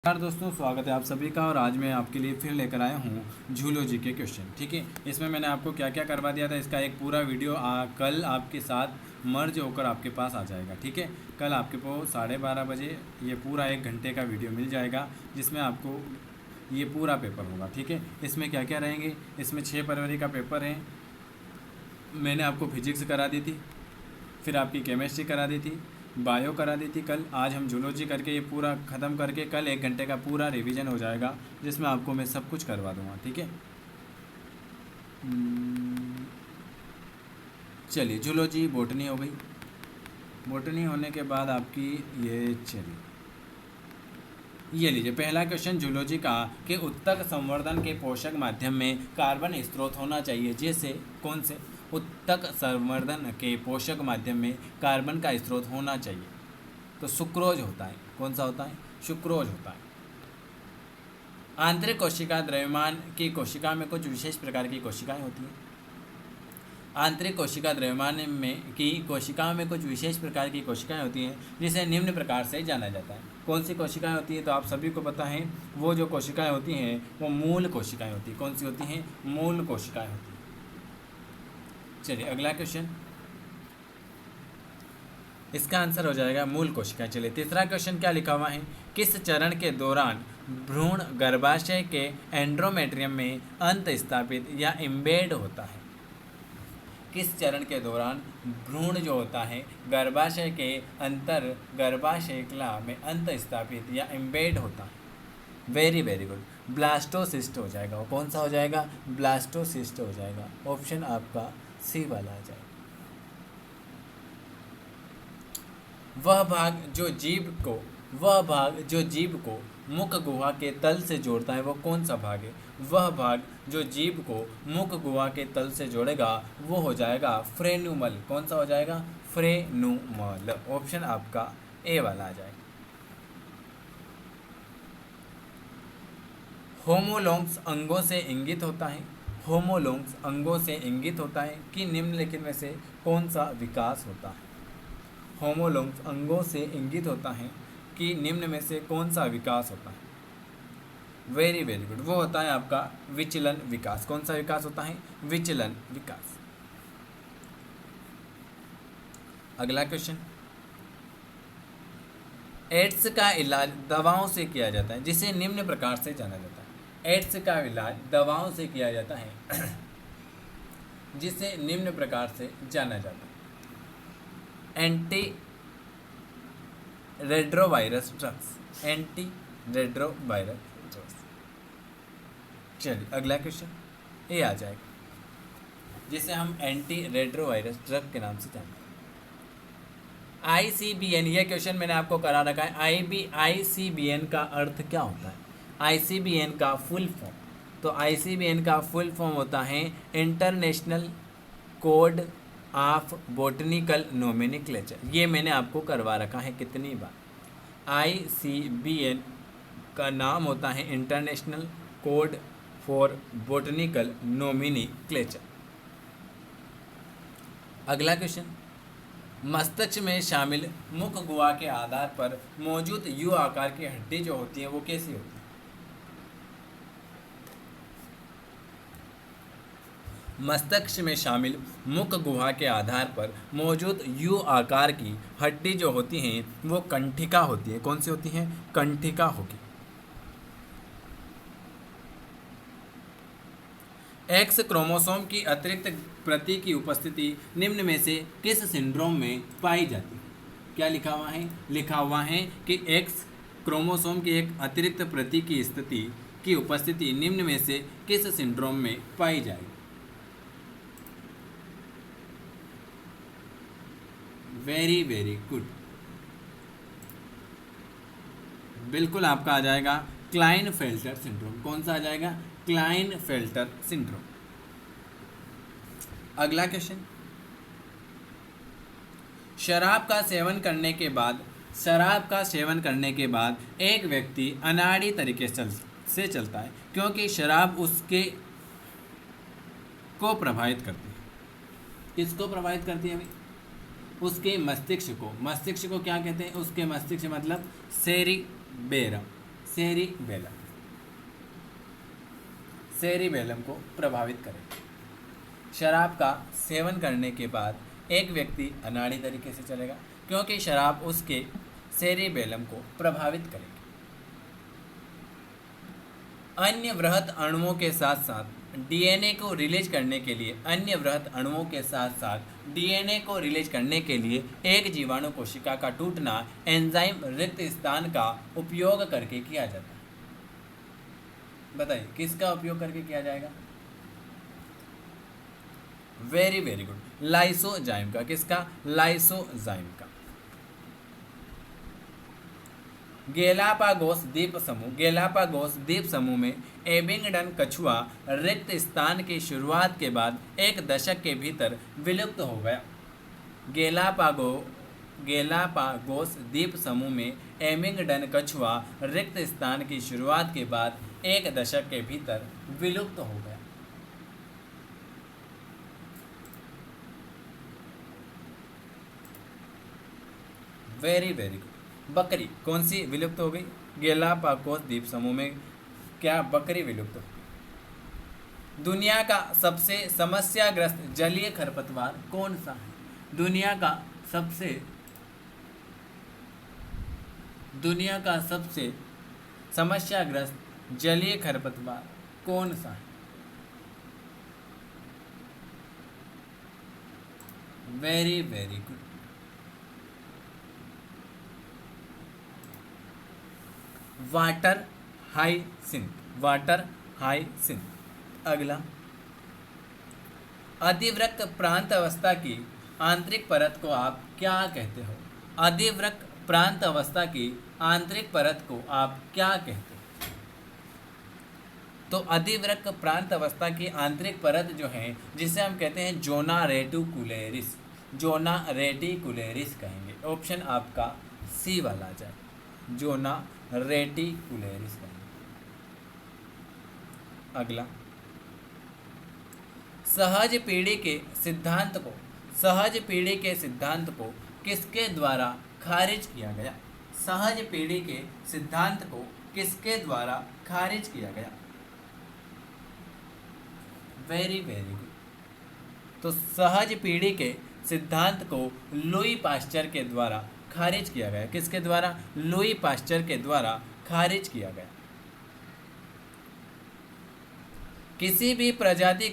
नमस्कार दोस्तों, स्वागत है आप सभी का। और आज मैं आपके लिए फिर लेकर आया हूँ जूलॉजी के क्वेश्चन। ठीक है, इसमें मैंने आपको क्या क्या करवा दिया था, इसका एक पूरा वीडियो कल आपके साथ मर्ज होकर आपके पास आ जाएगा। ठीक है, कल आपके को 12:30 बजे ये पूरा 1 घंटे का वीडियो मिल जाएगा, जिसमें आपको ये पूरा पेपर होगा। ठीक है, इसमें क्या क्या रहेंगे, इसमें 6 फरवरी का पेपर है। मैंने आपको फिजिक्स करा दी थी, फिर आपकी केमिस्ट्री करा दी थी, बायो करा दी थी कल। आज हम जूलॉजी करके ये पूरा ख़त्म करके कल 1 घंटे का पूरा रिवीजन हो जाएगा, जिसमें आपको मैं सब कुछ करवा दूँगा। ठीक है, चलिए जूलॉजी बॉटनी हो गई। बॉटनी होने के बाद आपकी ये चलिए ये लीजिए पहला क्वेश्चन जूलॉजी का कि उत्तक संवर्धन के पोषक माध्यम में कार्बन स्रोत होना चाहिए। जैसे कौन से उत्तक संवर्धन के पोषक माध्यम में कार्बन का स्रोत होना चाहिए, तो सुक्रोज होता है। कौन सा होता है? सुक्रोज होता है। आंतरिक कोशिका द्रव्यमान की कोशिका में कुछ विशेष प्रकार की कोशिकाएं होती हैं। आंतरिक कोशिका द्रव्यमान में की कोशिकाओं में कुछ विशेष प्रकार की कोशिकाएं होती हैं, जिसे निम्न प्रकार से जाना जाता है। कौन सी कोशिकाएं होती हैं? तो आप सभी को पता है, वो जो कोशिकाएं होती हैं वो मूल कोशिकाएं होती हैं। कौन सी होती हैं? मूल कोशिकाएं होती हैं। चलिए अगला क्वेश्चन, इसका आंसर हो जाएगा मूल कोशिकाएं। चलिए तीसरा क्वेश्चन क्या लिखा हुआ है, किस चरण के दौरान भ्रूण गर्भाशय के एंड्रोमेट्रियम में अंत स्थापित या इम्बेड होता है? किस चरण के दौरान भ्रूण जो होता है गर्भाशय के अंतर गर्भाशयकला में अंत स्थापित या इम्बेड होता है? वेरी वेरी गुड, ब्लास्टोसिस्ट हो जाएगा। वो कौन सा हो जाएगा? ब्लास्टोसिस्ट हो जाएगा। ऑप्शन आपका सी वाला आ जाएगा। वह भाग जो जीभ को मुख गुहा के तल से जोड़ता है, वो कौन सा भाग है? वह भाग जो जीभ को मुख गुहा के तल से जोड़ेगा वो हो जाएगा फ्रेन्यूमल। कौन सा हो जाएगा? फ्रेन्यूमल। ऑप्शन आपका ए वाला आ जाएगा। होमोलोंग्स अंगों से इंगित होता है। होमोलोंग्स अंगों से इंगित होता है कि निम्नलिखित में से कौन सा विकास होता है? होमोलोंग्स अंगों से इंगित होता है कि निम्न में से कौन सा विकास होता है? वेरी वेरी गुड, वो होता है आपका विचलन विकास। कौन सा विकास होता है? विचलन विकास। अगला क्वेश्चन, एड्स का इलाज दवाओं से किया जाता है, जिसे निम्न प्रकार से जाना जाता है। एड्स का इलाज दवाओं से किया जाता है जिसे निम्न प्रकार से जाना जाता है। Anti retrovirus drugs. Anti retrovirus drugs. चलिए अगला क्वेश्चन ये आ जाएगा, जिसे हम एंटी रेट्रोवायरस ड्रग के नाम से जानते हैं। ICBN, ये क्वेश्चन मैंने आपको करा रखा है। ICBN का अर्थ क्या होता है? ICBN का फुल फॉर्म, तो ICBN का फुल फॉर्म होता है international code of botanical nomenclature. ये मैंने आपको करवा रखा है कितनी बार। ICBN का नाम होता है international code for botanical nomenclature. अगला क्वेश्चन, मस्तिष्क में शामिल मुख गुहा के आधार पर मौजूद यू आकार की हड्डी जो होती है वो कैसी होती है? मस्तिष्क में शामिल मुख गुहा के आधार पर मौजूद यू आकार की हड्डी जो होती हैं वो कंठिका होती है। कौन सी होती है? कंठिका होगी। एक्स क्रोमोसोम की अतिरिक्त प्रति की उपस्थिति निम्न में से किस सिंड्रोम में पाई जाती है? क्या लिखा हुआ है? लिखा हुआ है कि एक्स क्रोमोसोम की एक अतिरिक्त प्रति की स्थिति की उपस्थिति निम्न में से किस सिंड्रोम में पाई जाएगी? वेरी वेरी गुड, बिल्कुल आपका आ जाएगा क्लाइनफेल्टर सिंड्रोम। कौन सा आ जाएगा? Klinefelter syndrome. अगला क्वेश्चन, शराब का सेवन करने के बाद एक व्यक्ति अनाड़ी तरीके से चलता है, क्योंकि शराब उसके को प्रभावित करती है। किसको प्रभावित करती है? उसके मस्तिष्क को। मस्तिष्क को क्या कहते हैं? उसके मस्तिष्क मतलब सेरिबेरम। सेरिबेलम, सेरिबेलम को प्रभावित करेगा। शराब का सेवन करने के बाद एक व्यक्ति अनाड़ी तरीके से चलेगा क्योंकि शराब उसके सेरिबेलम को प्रभावित करेगी। अन्य वृहत अणुओं के साथ साथ डीएनए को रिलीज करने के लिए, अन्य वृहत अणुओं के साथ साथ डीएनए को रिलीज करने के लिए एक जीवाणु कोशिका का टूटना एंजाइम रिक्त स्थान का उपयोग करके किया जाता है। बताइए किसका उपयोग करके किया जाएगा? वेरी वेरी गुड, लाइसोजाइम का। किसका? लाइसोजाइम का। गैलापागोस द्वीप समूह, गैलापागोस द्वीप समूह में एबिंगडन कछुआ रिक्त स्थान की शुरुआत के बाद एक दशक के भीतर विलुप्त हो गया। गैलापागोस द्वीप समूह में एबिंगडन कछुआ रिक्त स्थान की शुरुआत के बाद एक दशक के भीतर विलुप्त हो गया। Very very good. बकरी कौन सी विलुप्त हो गई? गैलापागोस द्वीप समूह में क्या बकरी विलुप्त हो गई? दुनिया का सबसे समस्याग्रस्त जलीय खरपतवार कौन सा है? दुनिया का सबसे समस्याग्रस्त जलीय खरपतवार कौन सा है? Very very good. Water hyacinth, water hyacinth. अगला, अधिवृक्क प्रांत अवस्था की आंतरिक परत को आप क्या कहते हो? अधिवृक्क प्रांत अवस्था की आंतरिक परत को आप क्या कहते हो? तो अधिवृक्क प्रांत अवस्था की आंतरिक परत जो है जिसे हम कहते हैं जोना रेटिकुलेरिस, जोना रेटिकुलेरिस कहेंगे। ऑप्शन आपका सी वाला आ जाए, जोना रेटिकुलेरिस कहेंगे। अगला, सहज पीढ़ी के सिद्धांत को किसके द्वारा खारिज किया गया? सहज पीढ़ी के सिद्धांत को किसके द्वारा खारिज किया गया? Very very good. तो सहज पीढ़ी के सिद्धांत को लुई पाश्चर के द्वारा खारिज किया गया। किसके द्वारा? लुई पाश्चर के द्वारा खारिज किया गया। किसी भी प्रजाति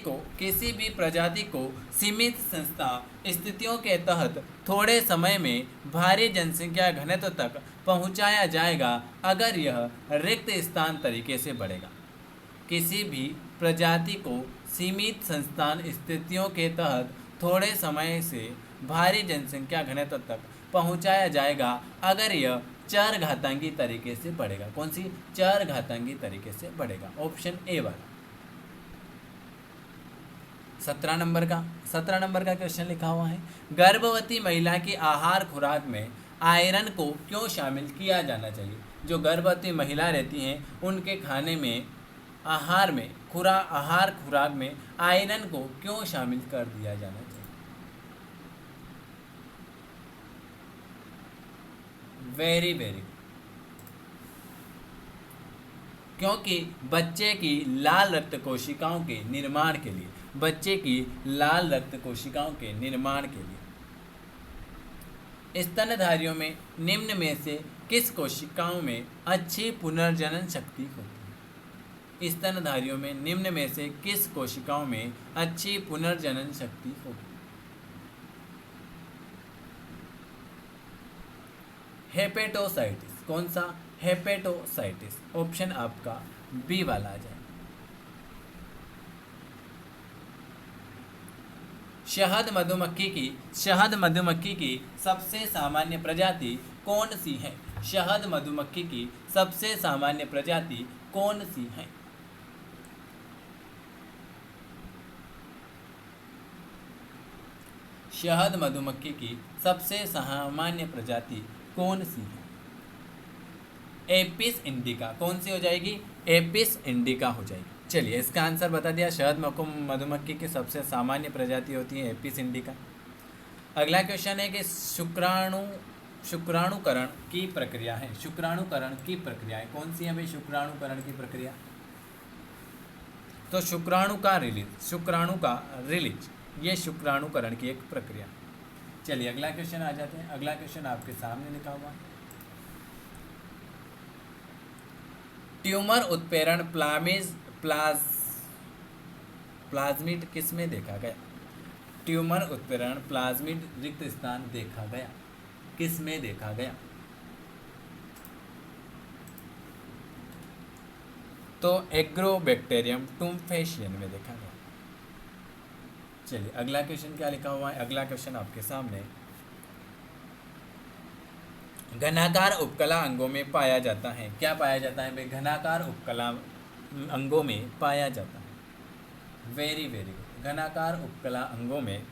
को सीमित संस्था स्थितियों के तहत थोड़े समय में भारी जनसंख्या घनत्व तक पहुंचाया जाएगा अगर यह रिक्त स्थान तरीके से बढ़ेगा। किसी भी प्रजाति को सीमित संस्थान स्थितियों के तहत थोड़े समय से भारी जनसंख्या घनत्व तक पहुंचाया जाएगा अगर यह चरघातांकी तरीके से बढ़ेगा। कौन सी? चरघातांकी तरीके से बढ़ेगा। ऑप्शन ए वाला। 17 नंबर का क्वेश्चन लिखा हुआ है, गर्भवती महिला की आहार खुराक में आयरन को क्यों शामिल किया जाना चाहिए? जो गर्भवती महिला रहती हैं उनके खाने में, आहार खुराक में आयरन को क्यों शामिल कर दिया जाना चाहिए? वेरी वेरी, क्योंकि बच्चे की लाल रक्त कोशिकाओं के निर्माण के लिए, स्तनधारियों में निम्न में से किस कोशिकाओं में अच्छी पुनर्जनन शक्ति होती है? स्तनधारियों में निम्न में से किस कोशिकाओं में अच्छी पुनर्जनन शक्ति होगी? हेपेटोसाइटिस। कौन सा? हेपेटोसाइटिस। ऑप्शन आपका बी वाला आ जाए। शहद मधुमक्खी की सबसे सामान्य प्रजाति कौन सी है? शहद मधुमक्खी की सबसे सामान्य प्रजाति कौन सी है? शहद मधुमक्खी की सबसे सामान्य प्रजाति कौन सी है? Apis indica. कौन सी हो जाएगी? एपिस इंडिका हो जाएगी। चलिए इसका आंसर बता दिया। शहद मधुमक्खी की सबसे सामान्य प्रजाति होती है एपिस इंडिका। अगला क्वेश्चन है कि शुक्राणुकरण की प्रक्रिया है। शुक्राणुकरण की प्रक्रिया है, कौन सी है भाई शुक्राणुकरण की प्रक्रिया? तो शुक्राणु का रिलीज, ये शुक्राणुकरण की एक प्रक्रिया। चलिए अगला क्वेश्चन आ जाते हैं। अगला क्वेश्चन आपके सामने लिखा हुआ है, ट्यूमर उत्प्रेरण प्लाज्मिड किस में देखा गया? ट्यूमर उत्प्रेरण प्लाज्मिड रिक्त स्थान देखा गया, किस में देखा गया? तो एग्रोबैक्टीरियम टुम्फेशियन में देखा गया। चलिए अगला क्वेश्चन क्या लिखा हुआ है? अगला क्वेश्चन आपके सामने, घनाकार उपकला अंगों में पाया जाता है। क्या पाया जाता है भाई? घनाकार उपकला अंगों में पाया जाता है। Very very good. घनाकार उपकला अंगों में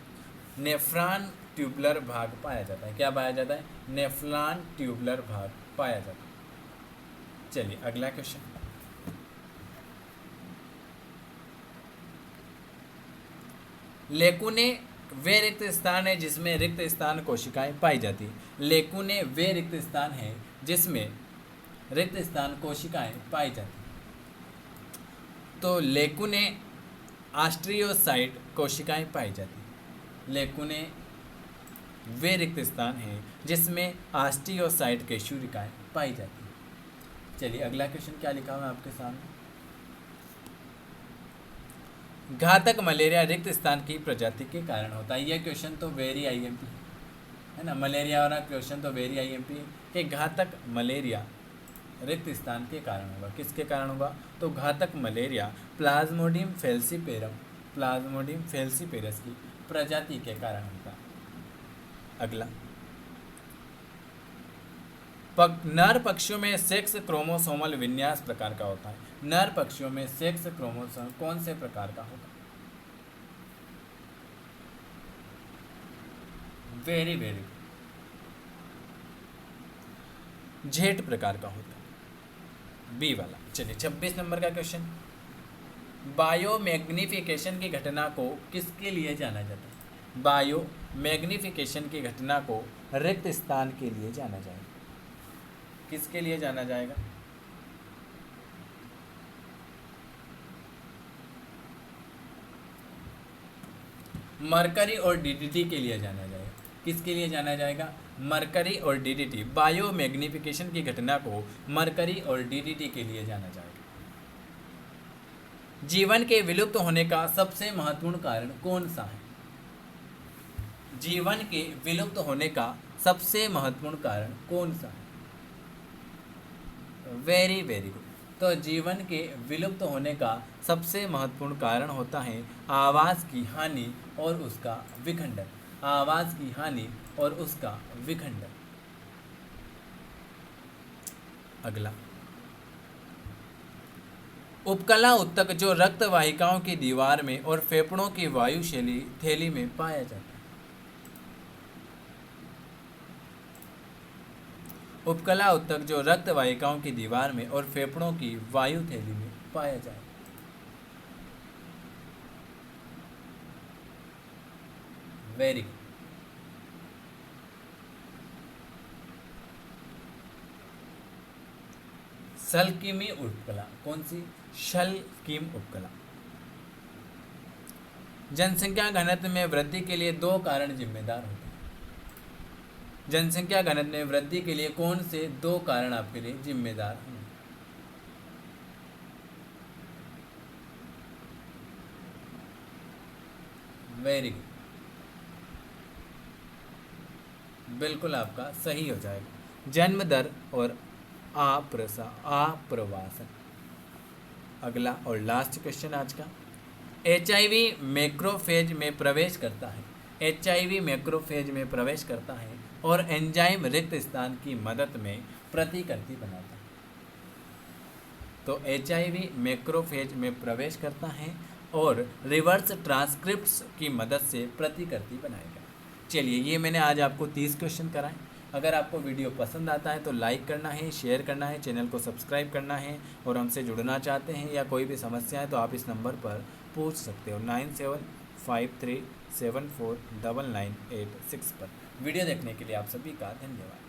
नेफ्रॉन ट्यूबुलर भाग पाया जाता है। क्या पाया जाता है? नेफ्रॉन ट्यूबुलर भाग पाया जाता है। चलिए अगला क्वेश्चन, लेकुने वे रिक्त स्थान है जिसमें रिक्त स्थान कोशिकाएं पाई जाती है। लेकुने वे रिक्त स्थान है जिसमें रिक्त स्थान कोशिकाएं पाई जाती है। तो लेकुने ऑस्ट्रियोसाइट कोशिकाएं पाई जाती है। लेकुने वे रिक्त स्थान है जिसमें ऑस्ट्रियोसाइट केशिकाएं पाई जाती है। चलिए अगला क्वेश्चन क्या लिखा हुआ है आपके सामने, घातक मलेरिया रिक्त स्थान की प्रजाति के कारण होता है। यह क्वेश्चन तो वेरी आईएमपी है ना, मलेरिया वाला क्वेश्चन तो वेरी आईएमपी है कि घातक मलेरिया रिक्त स्थान के कारण होगा। किसके कारण होगा? तो घातक मलेरिया प्लाज्मोडियम फेल्सीपेरस की प्रजाति के कारण होता है। अगला, नर पक्षियों में सेक्स क्रोमोसोमल विन्यास प्रकार का होता है। नर पक्षियों में सेक्स क्रोमोसोम कौन से प्रकार का होगा? वेरी वेरी, जेट प्रकार का होता है, बी वाला। चलिए 26 नंबर का क्वेश्चन, बायोमैग्निफिकेशन की घटना को किसके लिए जाना जाता है? बायोमैग्निफिकेशन की घटना को रिक्त स्थान के लिए जाना जाएगा। किसके लिए जाना जाएगा? मरकरी और डीडीटी के लिए जाना जाएगा। किसके लिए जाना जाएगा? मरकरी और डीडीटी। बायोमैग्निफिकेशन की घटना को मरकरी और डीडीटी के लिए जाना जाएगा। जीवन के विलुप्त होने का सबसे महत्वपूर्ण कारण कौन सा है? जीवन के विलुप्त होने का सबसे महत्वपूर्ण कारण कौन सा है? Very very good. तो जीवन के विलुप्त होने का सबसे महत्वपूर्ण कारण होता है आवाज़ की हानि और उसका विखंडन। आवाज़ की हानि और उसका विखंडन। अगला, उपकला उत्तक जो रक्त वाहिकाओं की दीवार में और फेफड़ों की वायु थैली में पाया जाता है। उपकला उत्तक जो रक्त वाहिकाओं की दीवार में और फेफड़ों की वायु थैली में पाया जाए। Very good. शल्कीमी उपकला, कौन सी? शल्कीम उपकला। जनसंख्या घनत्व में वृद्धि के लिए दो कारण जिम्मेदार होते हैं। जनसंख्या घनत्व में वृद्धि के लिए कौन से दो कारण आपके लिए जिम्मेदार हैं? वेरी गुड, बिल्कुल आपका सही हो जाएगा। जन्म दर और आप्रवासन। अगला और लास्ट क्वेश्चन आज का, एचआईवी मैक्रोफेज में प्रवेश करता है। एचआईवी मैक्रोफेज में प्रवेश करता है और एंजाइम रिक्त स्थान की मदद में प्रतिकृति बनाता है। तो एचआईवी मैक्रोफेज में प्रवेश करता है और रिवर्स ट्रांसक्रिप्ट्स की मदद से प्रतिकृति बनाएगा। चलिए ये मैंने आज आपको 30 क्वेश्चन कराए। अगर आपको वीडियो पसंद आता है तो लाइक करना है, शेयर करना है, चैनल को सब्सक्राइब करना है और हमसे जुड़ना चाहते हैं या कोई भी समस्या है तो आप इस नंबर पर पूछ सकते हो 9753749986 पर। वीडियो देखने के लिए आप सभी का धन्यवाद।